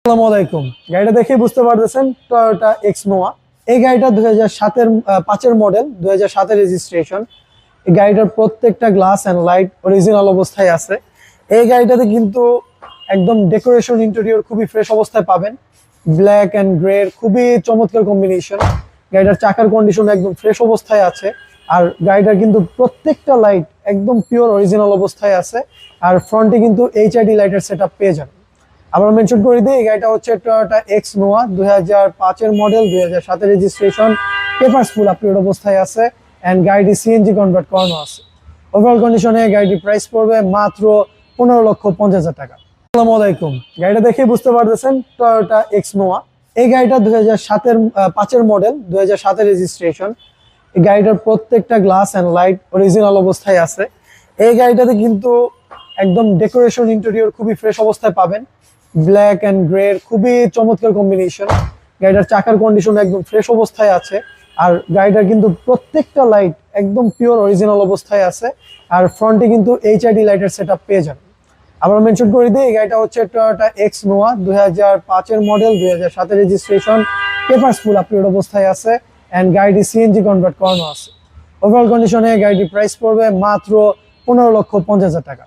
আসসালামু আলাইকুম। গাড়িটা দেখে বুঝতে পারতেছেন টয়োটা এক্স নোয়া। এই গাড়িটা 2007-এর 5-এর মডেল, 2007-এর রেজিস্ট্রেশন। এই গাড়িটার প্রত্যেকটা গ্লাস এন্ড লাইট অরিজিনাল অবস্থায় আছে। এই গাড়িটাতে কিন্তু একদম ডেকোরেশন ইন্টেরিয়র খুবই ফ্রেশ অবস্থায় পাবেন। ব্ল্যাক এন্ড গ্রে খুবই চমৎকার কম্বিনেশন। গাড়িটার চাকার কন্ডিশন একদম ফ্রেশ অবস্থায় আছে। আর গাড়িটার কিন্তু প্রত্যেকটা লাইট একদম পিওর অরিজিনাল অবস্থায় আছে। আর ফ্রন্টে কিন্তু এইচআইডি লাইটের সেটআপ পেয়ে যাবেন। আবার মেনশন করে দিই, এই গাড়িটা হচ্ছে টয়োটা এক্স নোয়া, 2005-এর মডেল, 2007-এর রেজিস্ট্রেশন। পেপারস ফুল আপডেট অবস্থায় আছে এন্ড গাড়িটি সিএনজি কনভার্ট করানো আছে। ওভারঅল কন্ডিশনে গাড়িটির প্রাইস পড়বে মাত্র 15,50,000 টাকা। আসসালামু আলাইকুম। গাড়িটা দেখে বুঝতে পারতেছেন টয়োটা এক্স নোয়া। এই গাড়িটা 2007-এর 5-এর মডেল, 2007-এর রেজিস্ট্রেশন। এই গাড়িটার প্রত্যেকটা গ্লাস এন্ড লাইট অরিজিনাল অবস্থায় আছে। এই গাড়িটাতে কিন্তু একদম ডেকোরেশন ইন্টেরিয়র খুবই ফ্রেশ অবস্থায় পাবেন। ব্ল্যাক এন্ড গ্রে খুবই চমৎকার কম্বিনেশন। গাড়িটার চাকার কন্ডিশন একদম ফ্রেশ অবস্থায় আছে। আর গাড়িটার কিন্তু প্রত্যেকটা লাইট একদম পিওর অরিজিনাল অবস্থায় আছে। আর ফ্রন্টে কিন্তু এইচআইডি লাইটের সেটআপ পেয়ে যাবেন। আবার মেনশন করে দিই, এই গাড়িটা হচ্ছে টয়োটা এক্স নোয়া, 2005-এর মডেল, 2007-এর রেজিস্ট্রেশন। পেপারস ফুল আপডেট অবস্থায় আছে এন্ড গাড়িটি সিএনজি কনভার্ট করানো আছে। ওভারঅল কন্ডিশনে গাড়িটির প্রাইস পড়বে মাত্র 15,50,000 টাকা।